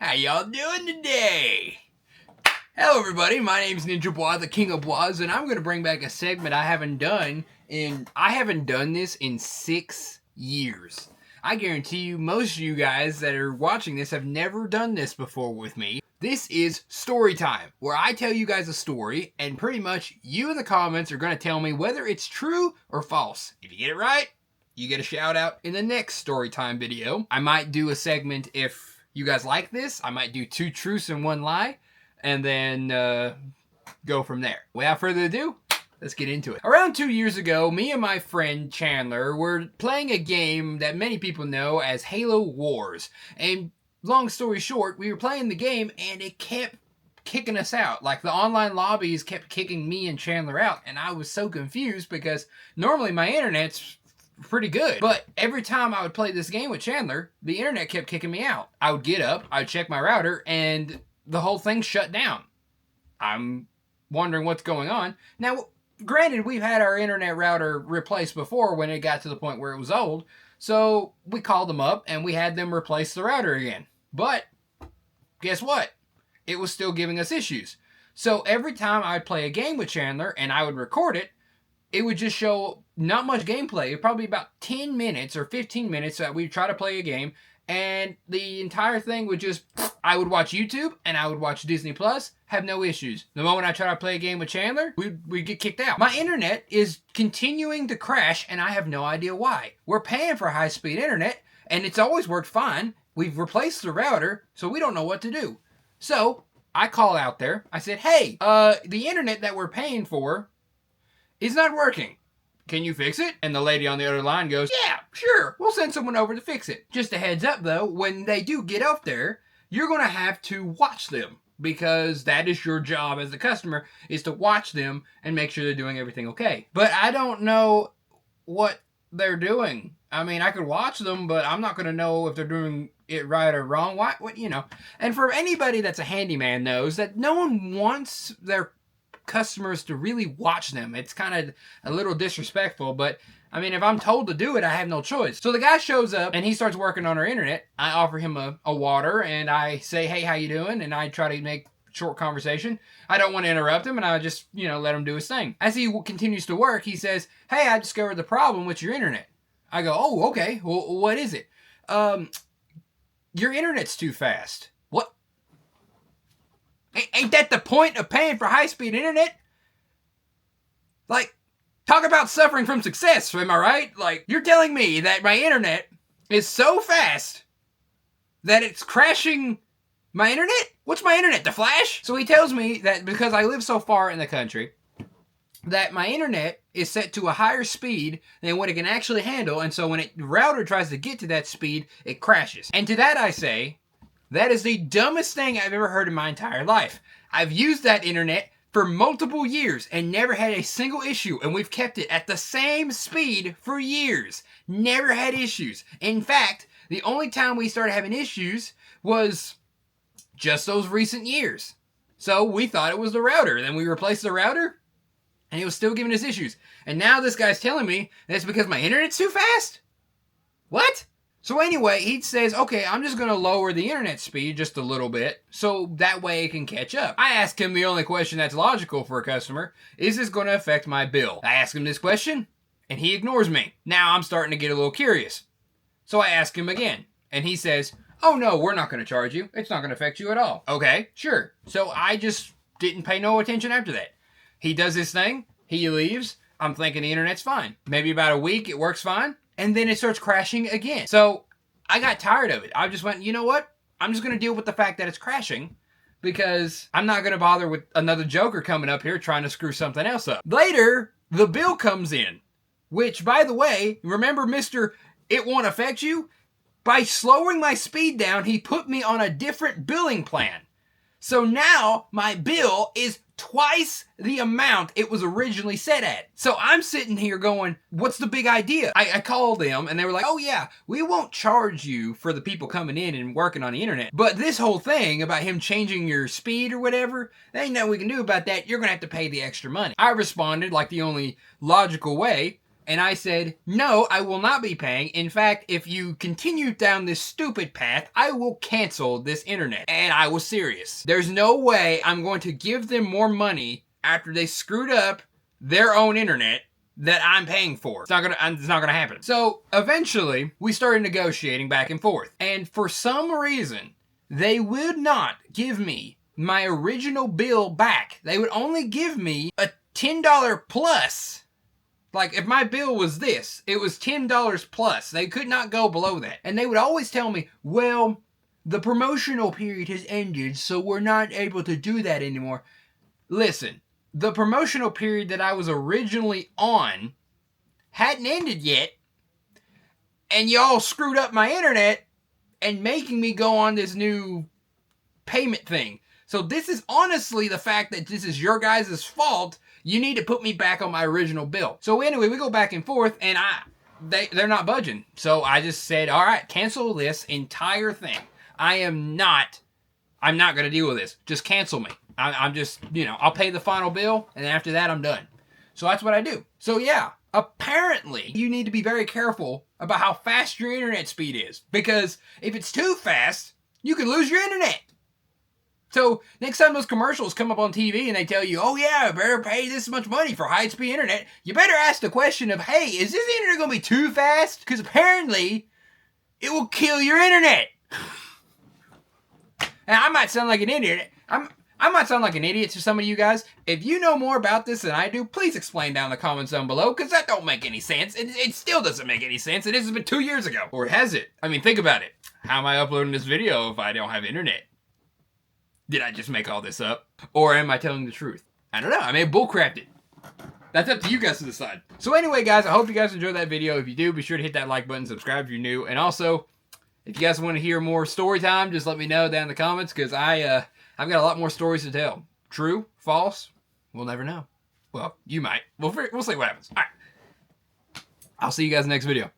How y'all doing today? Hello everybody, my name's Ninja Bois, the King of Bois, and I'm going to bring back a segment I haven't done this in 6 years. I guarantee you most of you guys that are watching this have never done this before with me. This is story time, where I tell you guys a story, and pretty much you in the comments are going to tell me whether it's true or false. If you get it right, you get a shout out in the next story time video. I might do a segment if you guys like this. I might do 2 truths and 1 lie, and then go from there. Without further ado, let's get into it. Around 2 years ago, me and my friend Chandler were playing a game that many people know as Halo Wars. And long story short, we were playing the game and it kept kicking us out. Like, the online lobbies kept kicking me and Chandler out, and I was so confused because normally my internet's pretty good. But every time I would play this game with Chandler, the internet kept kicking me out. I would get up, I'd check my router, and the whole thing shut down. I'm wondering what's going on. Now, granted, we've had our internet router replaced before when it got to the point where it was old, so we called them up and we had them replace the router again. But guess what? It was still giving us issues. So every time I'd play a game with Chandler and I would record it, it would just show not much gameplay. It would probably be about 10 minutes or 15 minutes that we'd try to play a game, and the entire thing would just, I would watch YouTube and I would watch Disney Plus, have no issues. The moment I try to play a game with Chandler, we'd get kicked out. My internet is continuing to crash and I have no idea why. We're paying for high-speed internet and it's always worked fine. We've replaced the router, so we don't know what to do. So I call out there. I said, hey, the internet that we're paying for is not working. Can you fix it? And the lady on the other line goes, yeah, sure, we'll send someone over to fix it. Just a heads up though, when they do get up there, you're going to have to watch them, because that is your job as a customer, is to watch them and make sure they're doing everything okay. But I don't know what they're doing. I mean, I could watch them, but I'm not going to know if they're doing it right or wrong. What, you know. And for anybody that's a handyman knows that no one wants their customers to really watch them. It's kind of a little disrespectful, but I mean, if I'm told to do it, I have no choice. So the guy shows up and he starts working on our internet. I offer him a water and I say, hey, how you doing? And I try to make short conversation. I don't want to interrupt him and I just, let him do his thing. As he continues to work, he says, hey, I discovered the problem with your internet. I go, oh, okay. Well, what is it? Your internet's too fast. What? Ain't that the point of paying for high-speed internet? Like, talk about suffering from success, am I right? Like, you're telling me that my internet is so fast that it's crashing my internet? What's my internet, the Flash? So he tells me that because I live so far in the country, that my internet is set to a higher speed than what it can actually handle, and so when the router tries to get to that speed, it crashes. And to that I say, that is the dumbest thing I've ever heard in my entire life. I've used that internet for multiple years and never had a single issue, and we've kept it at the same speed for years. Never had issues. In fact, the only time we started having issues was just those recent years. So we thought it was the router. Then we replaced the router, and it was still giving us issues. And now this guy's telling me that it's because my internet's too fast? What? So anyway, he says, okay, I'm just going to lower the internet speed just a little bit so that way it can catch up. I ask him the only question that's logical for a customer, is this going to affect my bill? I ask him this question, and he ignores me. Now I'm starting to get a little curious. So I ask him again, and he says, oh no, we're not going to charge you. It's not going to affect you at all. Okay, sure. So I just didn't pay no attention after that. He does his thing, he leaves, I'm thinking the internet's fine. Maybe about a week it works fine. And then it starts crashing again. So I got tired of it. I just went, you know what? I'm just going to deal with the fact that it's crashing because I'm not going to bother with another joker coming up here trying to screw something else up. Later, the bill comes in, which, by the way, remember Mr. It Won't Affect You? By slowing my speed down, he put me on a different billing plan. So now my bill is twice the amount it was originally set at. So I'm sitting here going, what's the big idea? I called them and they were like, oh yeah, we won't charge you for the people coming in and working on the internet. But this whole thing about him changing your speed or whatever, there ain't nothing we can do about that. You're going to have to pay the extra money. I responded like the only logical way And I said, no, I will not be paying. In fact, if you continue down this stupid path, I will cancel this internet. And I was serious. There's no way I'm going to give them more money after they screwed up their own internet that I'm paying for. It's not gonna happen. So eventually, we started negotiating back and forth. And for some reason, they would not give me my original bill back. They would only give me a $10 plus. Like, if my bill was this, it was $10 plus. They could not go below that. And they would always tell me, well, the promotional period has ended, so we're not able to do that anymore. Listen, the promotional period that I was originally on hadn't ended yet, and y'all screwed up my internet and making me go on this new payment thing. So this is honestly the fact that this is your guys' fault. You need to put me back on my original bill. So anyway, we go back and forth, and they're not budging. So I just said, all right, cancel this entire thing. I'm not going to deal with this. Just cancel me. I'm just, I'll pay the final bill, and after that, I'm done. So that's what I do. So yeah, apparently, you need to be very careful about how fast your internet speed is. Because if it's too fast, you could lose your internet. So next time those commercials come up on TV and they tell you, oh yeah, I better pay this much money for high-speed internet, you better ask the question of, hey, is this internet going to be too fast? Because apparently, it will kill your internet. And I might sound like an idiot. I might sound like an idiot to some of you guys. If you know more about this than I do, please explain down in the comments down below, because that don't make any sense. It still doesn't make any sense, and this has been 2 years ago. Or has it? I mean, think about it. How am I uploading this video if I don't have internet? Did I just make all this up? Or am I telling the truth? I don't know. I may have bullcrapped it. That's up to you guys to decide. So anyway, guys, I hope you guys enjoyed that video. If you do, be sure to hit that like button, subscribe if you're new, and also, if you guys want to hear more story time, just let me know down in the comments, because I've got a lot more stories to tell. True? False? We'll never know. Well, you might. We'll see what happens. All right. I'll see you guys in the next video.